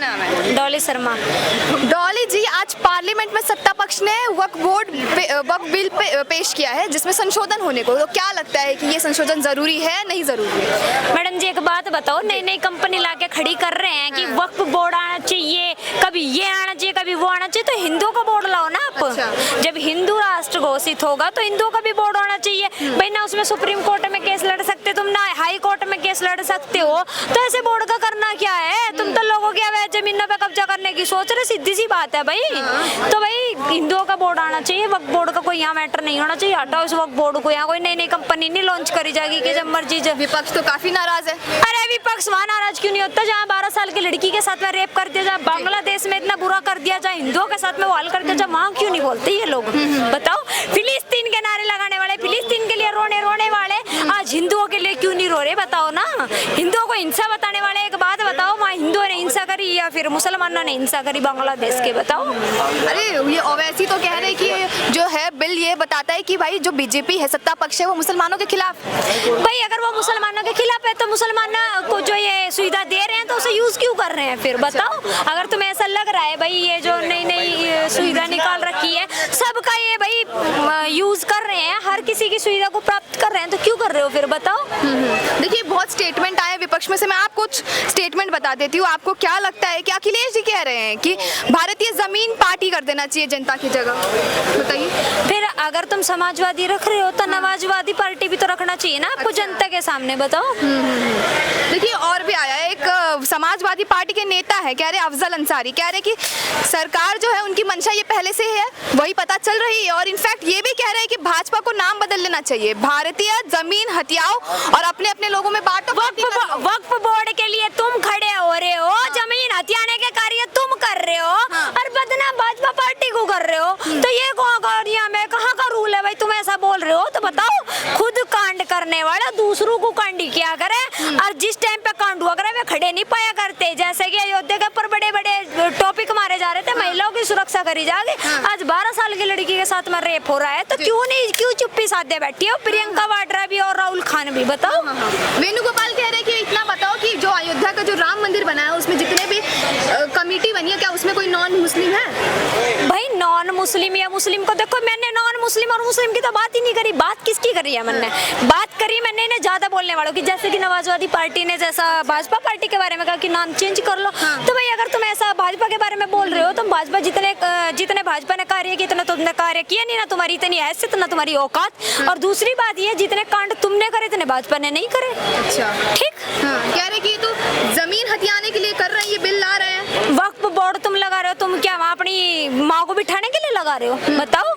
नाम है? डॉली शर्मा। डॉली जी, आज पार्लियामेंट में सत्ता पक्ष ने वक्फ बिल पेश किया है जिसमें संशोधन होने को, तो क्या लगता है कि ये संशोधन जरूरी है नहीं जरूरी है? मैडम जी एक बात बताओ, नई नई कंपनी लाके खड़ी कर रहे हैं कि वक्फ बोर्ड आना चाहिए, कभी ये आना चाहिए कभी वो आना चाहिए, तो हिंदुओं का बोर्ड लाओ ना आप। अच्छा। जब हिंदू राष्ट्र घोषित होगा तो हिंदुओं का भी बोर्ड होना चाहिए भाई ना। उसमें सुप्रीम कोर्ट में केस लड़ सकते तुम, ना हाई कोर्ट में केस लड़ सकते हो, तो ऐसे बोर्ड का करना क्या है? तुम तो लोगों की अवैध जमीनों पे कब्जा करने की सोच रहे, सीधी सी बात है भाई। तो भाई हिंदुओं का बोर्ड आना चाहिए, वक्फ बोर्ड का कोई यहाँ मैटर नहीं होना चाहिए। हटाओ इस वक्फ बोर्ड को, यहाँ कोई नई नई कंपनी नहीं लॉन्च करी जाएगी कि जब मर्जी। विपक्ष तो काफी नाराज है। अरे विपक्ष वहाँ नाराज क्यों नहीं होता जहाँ 12 साल की लड़की के साथ में रेप कर दिया जाए, बांग्लादेश में इतना बुरा कर दिया जाए, हिंदुओं के साथ में वाल कर दिया जाए, वहाँ क्यों नहीं बोलते ये लोग? बताओ, फिलिस्तीन के नारे लगाने वाले, फिलिस्तीन के लिए रोने वाले आज हिंदुओं के लिए क्यों नहीं रो रहे? बताओ ना। हिंदुओं को हिंसा बताने वाले एक बात बताओ, वहाँ हिंदुओं ने हिंसा करी या फिर मुसलमानों ने हिंसा करी बांग्लादेश के? बताओ। अरे ये ओवैसी तो कह रहे कि जो है बिल ये बताता है कि भाई जो बीजेपी है सत्ता पक्ष है वो मुसलमानों के खिलाफ। भाई अगर वो मुसलमानों के खिलाफ है तो मुसलमानों को जो ये सुविधा दे रहे हैं तो उसे यूज क्यों कर रहे हैं फिर? बताओ। अगर तुम्हें ऐसा लग रहा है भाई ये जो नई नई सुविधा निकाल रखी है सबका ये भाई यूज कर रहे हैं, हर किसी की सुविधा को प्राप्त कर रहे हैं, तो क्यों कर रहे हो फिर? बताओ। देखिए बहुत स्टेटमेंट आए विपक्ष में से, मैं आपको कुछ स्टेटमेंट बता देती हूँ। आपको क्या लगता है कि अखिलेश जी कह रहे हैं कि भारतीय जमीन पार्टी कर देना चाहिए जनता की जगह, बताइए। फिर अगर तुम समाजवादी रख रहे हो तो नवाजवादी पार्टी भी तो रखना चाहिए ना आपको जनता के सामने। बताओ। देखिए और भी आया है, एक समाजवादी पार्टी के नेता है, कह रहे अफजल अंसारी, कह रहे कि सरकार जो है उनकी मंशा ये पहले से है वही पता चल रही है, और इनफैक्ट ये भी कह रहे हैं कि भाजपा को नाम बदल लेना चाहिए, भारतीय जमीन हथियाओ और अपने अपने लोगों में बांटो। वक्फ बोर्ड के लिए तुम खड़े हो रहे हो, जमीन हथियाने के कार्य तुम कर रहे हो और बदनाम भाजपा पार्टी को कर रहे हो, तो ये कहाँ का रूल है भाई? तुम ऐसा बोल रहे हो तो बताओ। खुद कांड करने वाला दूसरों को कांडी किया करे, और जिस टाइम पे कांड हुआ करे वे खड़े नहीं पाया करते। जैसे कि अयोध्या के ऊपर बड़े बड़े टॉपिक मारे जा रहे थे, महिलाओं की सुरक्षा करी जाएगी, आज 12 साल की लड़की के साथ में रेप हो रहा है, तो क्यों चुप्पी साधे बैठी हो प्रियंका वाड्रा भी और राहुल खान भी? बताओ। वेणुगोपाल कह रहे हैं कि इतना बताओ कि जो अयोध्या का जो राम मंदिर बना है उसमें जितने भी कमेटी बनी है क्या उसमें कोई नॉन मुस्लिम है? भाई नॉन मुस्लिम या मुस्लिम को देखो, मैंने नॉन मुस्लिम और मुस्लिम की तो बात ही नहीं करी। बात किसकी करी है? मैंने बात करी मैंने इन्हें ज्यादा बोलने वालों की, जैसे कि नवाजवादी पार्टी ने जैसा भाजपा पार्टी के बारे में कहा कि नाम चेंज कर लो। तो भाई अगर तुम ऐसा भाजपा के बारे में बोल रहे हो तो भाजपा जितने भाजपा ने कार्य किया इतना तुमने कार्य किया नहीं, ना तुम्हारी इतनी हैसियत ना तुम्हारी औकात। और दूसरी बात ये, जितने कांड तुमने करे इतने भाजपा ने नहीं करे। अच्छा ठीक। कह रहे कि तो जमीन हथियाने के लिए कर रहे हैं, ये बिल ला रहे हैं। वक्फ बोर्ड तुम लगा रहे हो, तुम क्या वहाँ अपनी माँ को बिठाने के लिए लगा रहे हो? बताओ।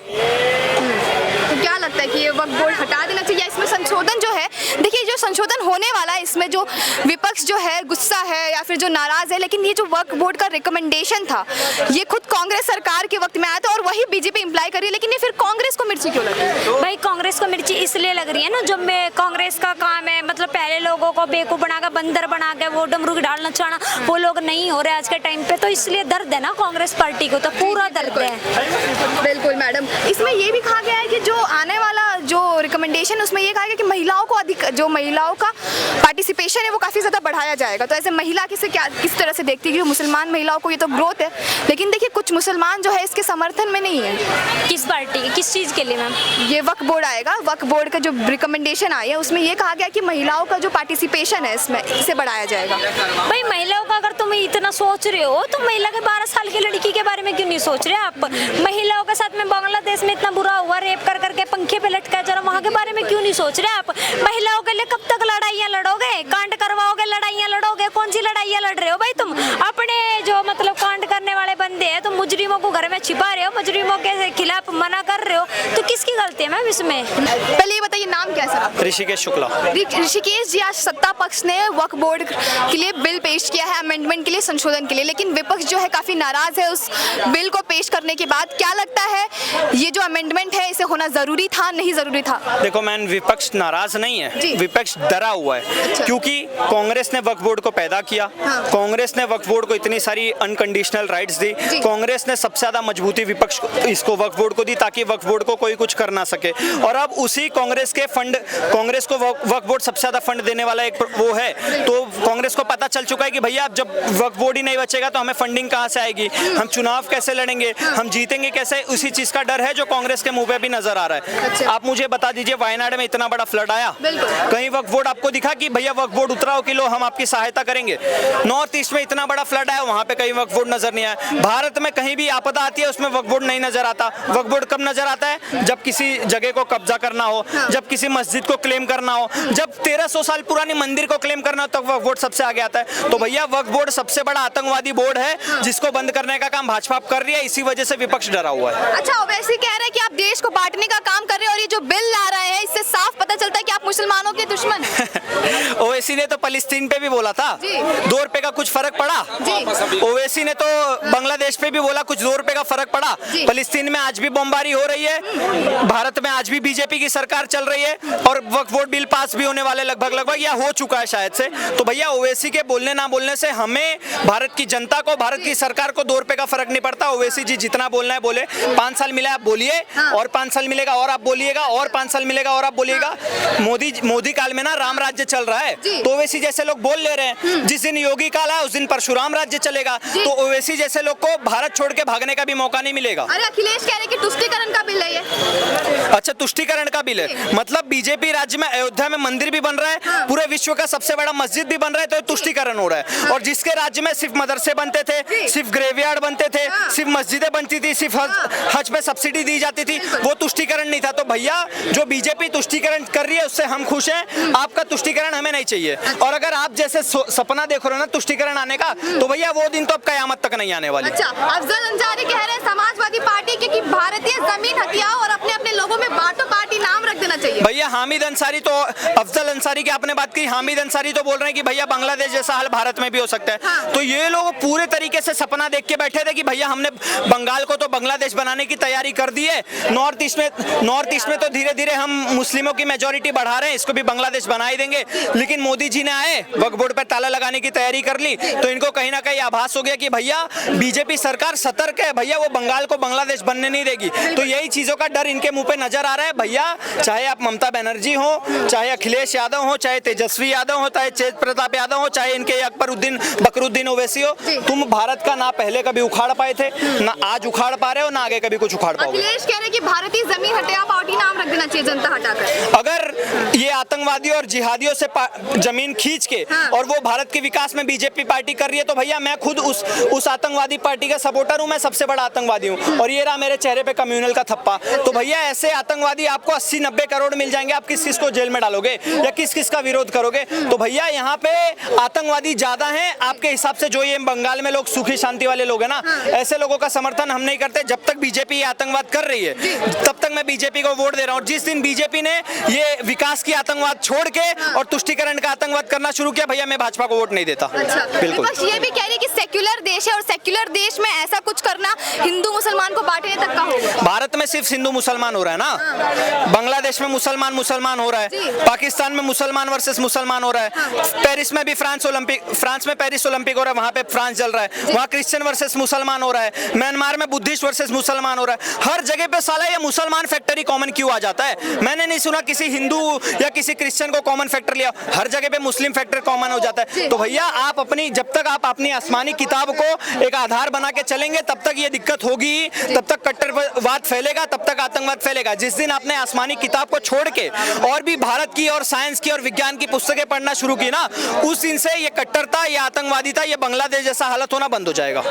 तो क्या लगता है कि ये वक्फ बोर्ड हटा देना चाहिए? इसमें संशोधन जो है, देखिए जो संशोधन होने वाला है इसमें जो विपक्ष जो है गुस्सा है या फिर जो नाराज है, लेकिन ये जो वक्फ बोर्ड का रिकमेंडेशन था ये खुद कांग्रेस सरकार के वक्त में आया था और वही बीजेपी इम्प्लाई कर रही है, लेकिन ये फिर कांग्रेस को मिर्ची क्यों लगी? भाई कांग्रेस को मिर्ची इसलिए लग रही है ना, जो कांग्रेस का काम है मतलब पहले लोगों को बेवकूफ बनाकर बंदर बना के वो डमरू डालना चाहना, वो लोग नहीं हो रहे आज के टाइम पे, तो इसलिए दर्द है ना कांग्रेस पार्टी को, तो पूरा दर्द है। बिल्कुल मैडम, इसमें ये भी कहा गया है कि जो आने वाला जो रिकमेंडेशन उसमें ये कहा गया कि महिलाओं को जो महिलाओं का पार्टिसिपेशन है वो काफ़ी ज़्यादा बढ़ाया जाएगा। तो ऐसे महिला किस तरह से देखती है कि मुसलमान महिलाओं को ये तो ग्रोथ है, लेकिन देखिए कुछ मुसलमान जो है इसके समर्थन में नहीं है। किस पार्टी किस चीज़ के लिए मैम? ये वक्फ बोर्ड आएगा, वक्फ बोर्ड का जो रिकमेंडेशन आई है उसमें ये कहा गया कि महिलाओं का जो पार्टिसिपेशन है इसमें इसे बढ़ाया जाएगा। भाई महिलाओं का अगर तुम इतना सोच रहे हो तो महिला के 12 साल की लड़की के बारे में क्यों नहीं सोच रहे आप? महिलाओं के साथ में बांग्लादेश में इतना बुरा हुआ, रेप कर करके पंखे पे लटका जरा, वहाँ के बारे में क्यों नहीं सोच रहे आप? महिलाओं के लिए कब तक लड़ाइयाँ लड़ोगे? कांड करवाओगे, लड़ाइयाँ लड़ोगे? कौन सी लड़ाइयाँ लड़ रहे हो भाई तुम? अपने जो मतलब कांड करने वाले बंदे हैं, तुम मुजरिमों को घर में छिपा रहे हो, मुजरिमों के खिलाफ मना कर रहे हो, तो किसकी गलती है मैम इसमें? पहले ये बताइए नाम क्या है सर? ऋषिकेश शुक्ला। ऋषिकेश जी, आज सत्ता पक्ष ने वक्फ बोर्ड के लिए बिल पेश किया है अमेंडमेंट के लिए, संशोधन के लिए, लेकिन विपक्ष जो है काफी नाराज है उस बिल को पेश करने के बाद। क्या लगता है ये जो अमेंडमेंट है इसे होना जरूरी था नहीं जरूरी था? देखो मैन, विपक्ष नाराज नहीं है, विपक्ष डरा हुआ है। अच्छा। क्योंकि कांग्रेस ने वक्फ बोर्ड को पैदा किया, कांग्रेस ने वक्फ बोर्ड को इतनी सारी अनकंडीशनल राइट्स दी, कांग्रेस ने सबसे ज्यादा मजबूती विपक्ष इसको वक्फ बोर्ड को दी ताकि वक्फ बोर्ड को कोई कुछ कर ना सके। और अब उसी कांग्रेस के फंड, कांग्रेस को वक्फ बोर्ड सबसे ज्यादा फंड देने वाला एक वो है, तो कांग्रेस को पता चल चुका है कि भैया अब जब वक्फ बोर्ड ही नहीं बचेगा तो हमें फंडिंग कहां से आएगी, हम चुनाव कैसे लड़ेंगे, हम जीतेंगे कैसे, उसी चीज का डर है जो कांग्रेस के मुंह पे भी नजर आ रहा है। अच्छा। आप मुझे बता दीजिए, वायनाड में इतना बड़ा फ्लड आया, कहीं वक्फ बोर्ड आपको दिखा कि भैया वक्फ बोर्ड उतराओ कि लो हम आपकी सहायता करेंगे? नॉर्थ ईस्ट में इतना बड़ा फ्लड आया, वहां पे कहीं वक्फ बोर्ड नजर नहीं आया। भारत में कहीं भी आपदा आती है उसमें वक्फ बोर्ड नहीं नजर आता। वक्फ बोर्ड कब नजर आता है? जब किसी जगह को कब्जा करना हो, जब किसी मस्जिद को क्लेम करना हो, जब 1300 साल पुरानी मंदिर को क्लेम करना हो, तब वक्फ बोर्ड सबसे आगे आता है। तो भैया वक्फ बोर्ड सबसे बड़ा आतंकवादी बोर्ड है जिसको बंद करने का काम भाजपा कर रही है, इसी वजह से विपक्ष डरा हुआ है। अच्छा, वैसे कह रहे हैं कि आप देश को बांटने का काम कर रहे हैं और ये जो बिल ला रहे हैं इससे साफ पता चलता है कि आप मुसलमानों के दुश्मन हैं। ओवैसी ने तो फलस्तीन पे भी बोला था, जी। 2 रुपए का कुछ फर्क पड़ा। ओवैसी ने तो बांग्लादेश पे भी बोला कुछ 2 रुपए का फर्क पड़ा। फलस्तीन में आज भी बमबारी हो रही है, भारत में आज भी बीजेपी की सरकार चल रही है और वक्फ बोर्ड बिल पास भी होने वाले लगभग या हो चुका है शायद से। तो भैया ओवैसी के बोलने ना बोलने से हमें, भारत की जनता को, भारत की सरकार को 2 रुपए का फर्क नहीं पड़ता। ओवैसी जी जितना बोलना है बोले, 5 साल मिला आप बोलिए, और 5 साल मिलेगा और आप बोलिएगा, और 5 साल मिलेगा और आप बोलिएगा। मोदी काल में ना राम राज्य चल रहा है, तो ओवैसी जैसे लोग बोल ले रहे हैं। जिस दिन योगी काल है उस दिन परशुराम राज्य चलेगा, तो ओवैसी जैसे लोग को भारत छोड़ के भागने का भी मौका नहीं मिलेगा। अरे अखिलेश कह रहे हैं कि तुष्टीकरण का बिल है ये। अच्छा, तुष्टीकरण का बिल है, मतलब बीजेपी राज्य में अयोध्या में मंदिर भी बन रहा है, पूरे विश्व का सबसे बड़ा मस्जिद भी बन रहा है, तो तुष्टीकरण हो रहा है। और जिसके राज्य में सिर्फ मदरसे बनते थे, सिर्फ ग्रेवयार्ड बनते थे, सिर्फ मस्जिदें बनती थी, सिर्फ हज पे सब्सिडी दी जाती थी, वो तुष्टीकरण नहीं था। तो भैया जो बीजेपी तुष्टीकरण कर रही है उससे हम खुश हैं, आपका तुष्टीकरण हमें नहीं चाहिए। और अगर आप जैसे सपना देख रहे हो ना तुष्टीकरण आने का, तो भैया वो दिन तो अब कयामत तक नहीं आने वाली। अच्छा, अफजल अंसारी कह रहे हैं समाजवादी पार्टी की कि भारतीय जमीन हथियाओ और अपने अपने लोगों में बांटो, पार्टी नाम रख देना चाहिए। भैया हामिद अंसारी तो, अफजल अंसारी की आपने बात की, हामिद अंसारी तो बोल रहे हैं कि भैया बांग्लादेश जैसा हाल भारत में भी हो सकता है। तो ये लोग पूरे तरीके से सपना देख के बैठे थे कि भैया हमने बंगाल को तो बांग्लादेश बनाने की तैयारी कर दी है, नॉर्थ ईस्ट में तो धीरे धीरे हम मुस्लिमों की मेजोरिटी बढ़ा रहे हैं, इसको भी बांग्लादेश बना ही देंगे। लेकिन मोदी जी ने आए, वक्फ बोर्ड पर ताला लगाने की तैयारी कर ली, तो इनको कहीं ना कहीं आभास हो गया कि भैया बीजेपी सरकार सतर्क है, भैया वो बंगाल को बांग्लादेश बनने नहीं देगी। तो यही चीजों का डर इनके मुंह पे नजर आ रहा है। भैया चाहे आप ममता बनर्जी हो, चाहे अखिलेश यादव हो, चाहे तेजस्वी यादव हो, चाहे तेज प्रताप यादव हो, चाहे इनके बकरुद्दीन ओवैसी हो, तुम भारत का ना पहले कभी उखाड़ पाए थे, ना आज उखाड़ पा रहे हो, ना आगे कभी कुछ उखाड़ पाओगे। अखिलेश कह रहे हैं कि भारतीय जमीन हटिया पार्टी नाम रख देना चाहिए, जनता हटाकर। अगर ये आतंकवादियों और जिहादियों से जमीन खींच के और वो भारत के विकास में बीजेपी पार्टी कर रही है, तो भैया मैं खुद उस आतंकवादी पार्टी का सपोर्टर हूं, मैं सबसे बड़ा आतंकवादी हूं, और ये रहा मेरे चेहरे पे कम्युनल का थप्पा। तो भैया ऐसे आतंकवादी आपको 80-90 करोड़ मिल जाएंगे, आप किस किस को जेल में डालोगे या किस किस का विरोध करोगे? तो भैया यहाँ पे आतंकवादी ज्यादा हैं आपके हिसाब से। जो ये बंगाल में लोग सुखी शांति वाले लोग हैं ना, ऐसे लोगों का समर्थन हम नहीं करते। जब तक बीजेपी आतंकवाद कर रही है तब तक मैं बीजेपी को वोट दे रहा हूँ। जिस दिन बीजेपी ने ये विकास की आतंकवाद छोड़ के और तुष्टीकरण का आतंकवाद करना शुरू किया, भैया मैं भाजपा को वोट नहीं देता। अच्छा, बिल्कुल। ये भी कह रही है कि सेक्युलर देश है और सेक्युलर देश में ऐसा कुछ करना हिंदू मुसलमान को बांटने तक का होगा। भारत में सिर्फ हिंदू मुसलमान हो रहा है ना, बांग्लादेश में मुसलमान हो रहा है, पाकिस्तान में मुसलमान वर्सेस मुसलमान हो रहा है, पेरिस में भी फ्रांस में पेरिस ओलंपिक हो रहा है, वहां पे फ्रांस चल रहा है, वहां क्रिश्चियन वर्सेस मुसलमान हो रहा है, म्यांमार में बुद्धिस्ट वर्सेस मुसलमान हो रहा है। हर जगह पे साला ये मुसलमान फैक्टरी कॉमन क्यों आ जाता है? मैंने नहीं सुना किसी हिंदू या किसी क्रिश्चियन को कॉमन फैक्टर लिया, हर जगह पे मुस्लिम फैक्टर कॉमन हो जाता है। तो भैया आप अपनी, जब तक आप अपनी आसमानी किताब को एक आधार बना के चलेंगे तब तक ये दिक्कत होगी, तब तक कट्टरवाद फैलेगा, तब तक आतंकवाद फैलेगा। जिस दिन आपने आसमानी किताब को छोड़ के और भी भारत की और साइंस की और विज्ञान की पुस्तकें पढ़ना शुरू की ना, उस दिन से ये कट्टरता, ये आतंकवादिता, ये बांग्लादेश जैसा हालत होना बंद हो जाएगा।